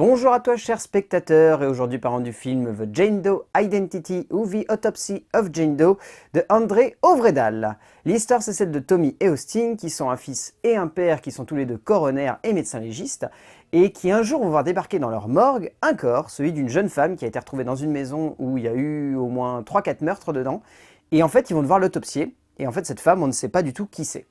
Bonjour à toi cher spectateur, et aujourd'hui parlant du film The Jane Doe Identity ou The Autopsy of Jane Doe de André Øvredal. L'histoire c'est celle de Tommy et Austin qui sont un fils et un père qui sont tous les deux coroner et médecins légistes et qui un jour vont voir débarquer dans leur morgue un corps, celui d'une jeune femme qui a été retrouvée dans une maison où il y a eu au moins 3-4 meurtres dedans, et en fait ils vont devoir l'autopsier et en fait cette femme on ne sait pas du tout qui c'est.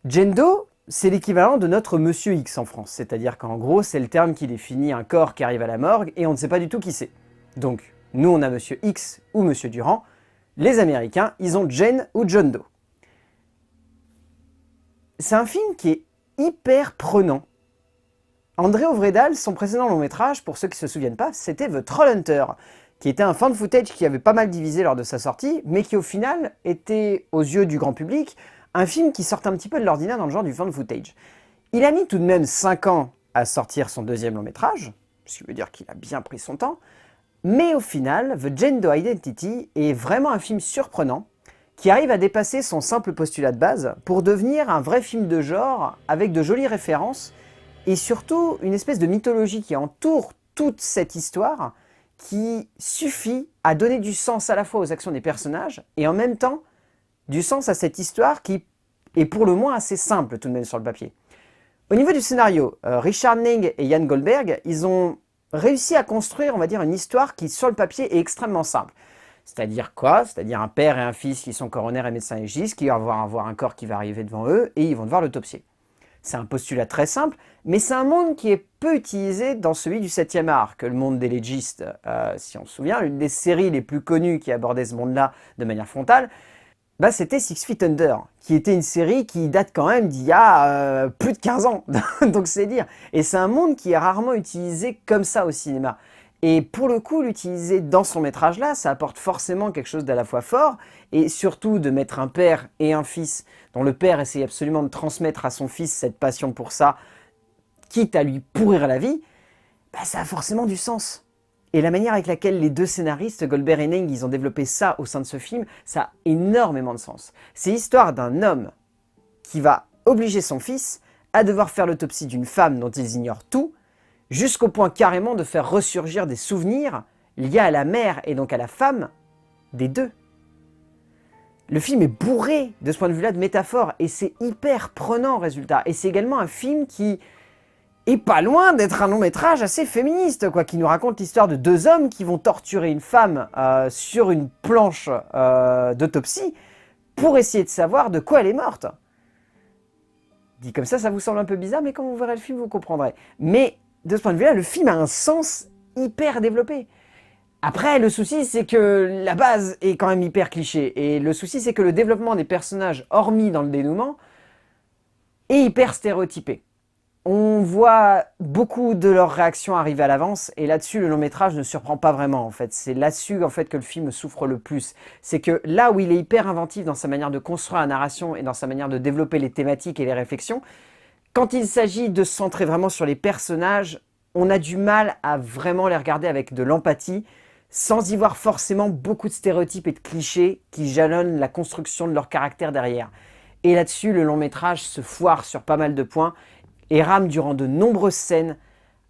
Jane Doe, c'est l'équivalent de notre Monsieur X en France, c'est-à-dire qu'en gros, c'est le terme qui définit un corps qui arrive à la morgue et on ne sait pas du tout qui c'est. Donc, nous on a Monsieur X ou Monsieur Durand, les Américains, ils ont Jane ou John Doe. C'est un film qui est hyper prenant. André Øvredal, son précédent long métrage, pour ceux qui ne se souviennent pas, c'était The Trollhunter, qui était un fan footage qui avait pas mal divisé lors de sa sortie, mais qui au final était, aux yeux du grand public, un film qui sort un petit peu de l'ordinaire dans le genre du fan footage. Il a mis tout de même 5 ans à sortir son deuxième long métrage, ce qui veut dire qu'il a bien pris son temps, mais au final, The Jane Doe Identity est vraiment un film surprenant, qui arrive à dépasser son simple postulat de base pour devenir un vrai film de genre avec de jolies références et surtout une espèce de mythologie qui entoure toute cette histoire qui suffit à donner du sens à la fois aux actions des personnages et en même temps du sens à cette histoire qui est pour le moins assez simple tout de même sur le papier. Au niveau du scénario, Richard Ning et Jan Goldberg, ils ont réussi à construire, on va dire, une histoire qui sur le papier est extrêmement simple. C'est-à-dire quoi? C'est-à-dire un père et un fils qui sont coroner et médecins légistes, qui vont avoir un corps qui va arriver devant eux et ils vont devoir l'autopsier. C'est un postulat très simple, mais c'est un monde qui est peu utilisé dans celui du 7e art, que le monde des légistes. Si on se souvient, l'une des séries les plus connues qui abordait ce monde-là de manière frontale, c'était Six Feet Under, qui était une série qui date quand même d'il y a plus de 15 ans, donc c'est dire. Et c'est un monde qui est rarement utilisé comme ça au cinéma. Et pour le coup, l'utiliser dans son métrage-là, ça apporte forcément quelque chose d'à la fois fort, et surtout de mettre un père et un fils, dont le père essaye absolument de transmettre à son fils cette passion pour ça, quitte à lui pourrir la vie, ça a forcément du sens. Et la manière avec laquelle les deux scénaristes, Goldberg et Ning, ils ont développé ça au sein de ce film, ça a énormément de sens. C'est l'histoire d'un homme qui va obliger son fils à devoir faire l'autopsie d'une femme dont ils ignorent tout, jusqu'au point carrément de faire ressurgir des souvenirs liés à la mère et donc à la femme des deux. Le film est bourré de ce point de vue-là de métaphores et c'est hyper prenant au résultat. Et c'est également un film qui est pas loin d'être un long métrage assez féministe, quoi, qui nous raconte l'histoire de deux hommes qui vont torturer une femme sur une planche d'autopsie pour essayer de savoir de quoi elle est morte. Dit comme ça vous semble un peu bizarre, mais quand vous verrez le film, vous comprendrez. Mais de ce point de vue-là, le film a un sens hyper développé. Après, le souci, c'est que la base est quand même hyper cliché. Et le souci, c'est que le développement des personnages, hormis dans le dénouement, est hyper stéréotypé. On voit beaucoup de leurs réactions arriver à l'avance, et là-dessus, le long métrage ne surprend pas vraiment, en fait. C'est là-dessus, en fait, que le film souffre le plus. C'est que là où il est hyper inventif dans sa manière de construire la narration et dans sa manière de développer les thématiques et les réflexions, quand il s'agit de se centrer vraiment sur les personnages, on a du mal à vraiment les regarder avec de l'empathie, sans y voir forcément beaucoup de stéréotypes et de clichés qui jalonnent la construction de leur caractère derrière. Et là-dessus, le long métrage se foire sur pas mal de points, et rame durant de nombreuses scènes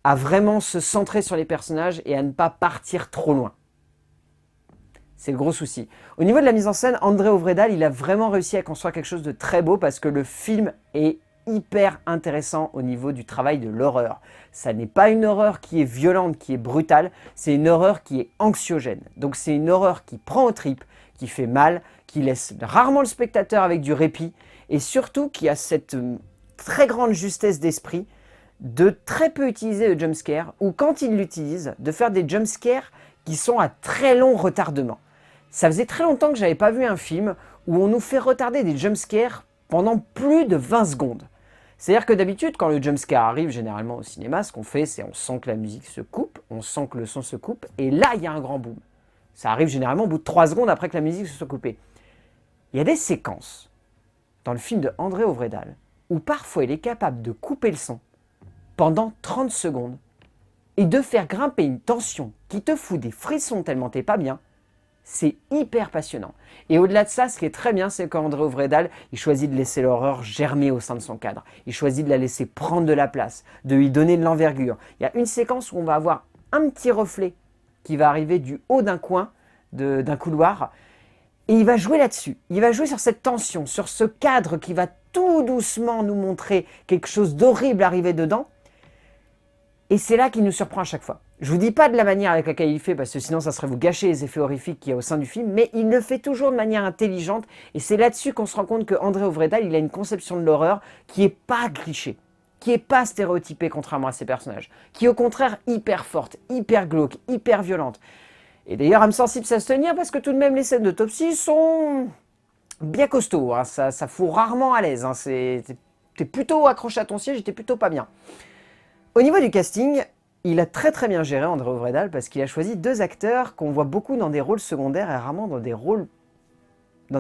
à vraiment se centrer sur les personnages et à ne pas partir trop loin. C'est le gros souci. Au niveau de la mise en scène, André Øvredal, il a vraiment réussi à construire quelque chose de très beau parce que le film est hyper intéressant au niveau du travail de l'horreur. Ça n'est pas une horreur qui est violente, qui est brutale, c'est une horreur qui est anxiogène. Donc c'est une horreur qui prend aux tripes, qui fait mal, qui laisse rarement le spectateur avec du répit et surtout qui a cette très grande justesse d'esprit de très peu utiliser le jumpscare ou quand il l'utilise, de faire des jumpscares qui sont à très long retardement. Ça faisait très longtemps que j'avais pas vu un film où on nous fait retarder des jumpscares pendant plus de 20 secondes. C'est-à-dire que d'habitude, quand le jumpscare arrive généralement au cinéma, ce qu'on fait, c'est on sent que la musique se coupe, on sent que le son se coupe, et là, il y a un grand boom. Ça arrive généralement au bout de 3 secondes après que la musique se soit coupée. Il y a des séquences dans le film de André Øvredal où parfois il est capable de couper le son pendant 30 secondes et de faire grimper une tension qui te fout des frissons tellement t'es pas bien, c'est hyper passionnant. Et au-delà de ça, ce qui est très bien, c'est qu'André Øvredal, il choisit de laisser l'horreur germer au sein de son cadre. Il choisit de la laisser prendre de la place, de lui donner de l'envergure. Il y a une séquence où on va avoir un petit reflet qui va arriver du haut d'un coin, d'un couloir, et il va jouer là-dessus. Il va jouer sur cette tension, sur ce cadre qui va tout doucement nous montrer quelque chose d'horrible arriver dedans. Et c'est là qu'il nous surprend à chaque fois. Je vous dis pas de la manière avec laquelle il fait, parce que sinon ça serait vous gâcher les effets horrifiques qu'il y a au sein du film, mais il le fait toujours de manière intelligente, et c'est là-dessus qu'on se rend compte que André Øvredal, il a une conception de l'horreur qui est pas cliché, qui est pas stéréotypée contrairement à ses personnages, qui est au contraire hyper forte, hyper glauque, hyper violente. Et d'ailleurs, âme sensible, ça se tenir, parce que tout de même les scènes d'autopsie sont bien costauds, hein. Ça fout rarement à l'aise, hein. T'es plutôt accroché à ton siège, t'es plutôt pas bien. Au niveau du casting, il a très très bien géré André Øvredal parce qu'il a choisi 2 acteurs qu'on voit beaucoup dans des rôles secondaires et rarement dans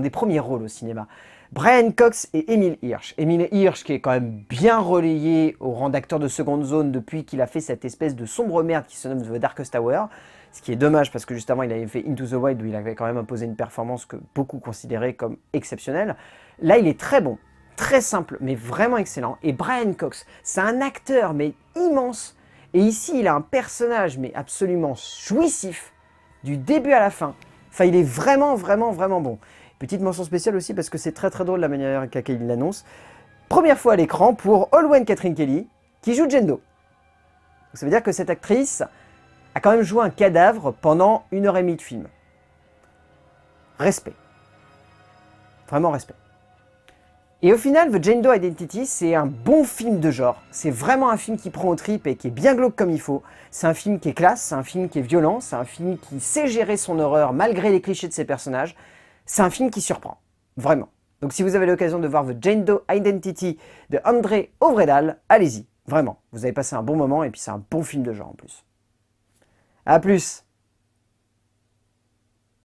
des premiers rôles au cinéma. Brian Cox et Emile Hirsch. Emile Hirsch qui est quand même bien relayé au rang d'acteur de seconde zone depuis qu'il a fait cette espèce de sombre merde qui se nomme The Darkest Tower. Ce qui est dommage parce que juste avant il avait fait Into the Wild où il avait quand même imposé une performance que beaucoup considéraient comme exceptionnelle. Là il est très bon. Très simple, mais vraiment excellent. Et Brian Cox, c'est un acteur, mais immense. Et ici, il a un personnage, mais absolument jouissif, du début à la fin. Enfin, il est vraiment, vraiment, vraiment bon. Petite mention spéciale aussi, parce que c'est très très drôle la manière avec laquelle il l'annonce. Première fois à l'écran pour Olwen Catherine Kelly, qui joue Jendo. Ça veut dire que cette actrice a quand même joué un cadavre pendant 1h30 de film. Respect. Vraiment respect. Et au final, The Jane Doe Identity, c'est un bon film de genre. C'est vraiment un film qui prend aux tripes et qui est bien glauque comme il faut. C'est un film qui est classe, c'est un film qui est violent, c'est un film qui sait gérer son horreur malgré les clichés de ses personnages. C'est un film qui surprend, vraiment. Donc si vous avez l'occasion de voir The Jane Doe Identity de André Øvredal, allez-y, vraiment. Vous avez passé un bon moment et puis c'est un bon film de genre en plus. A plus!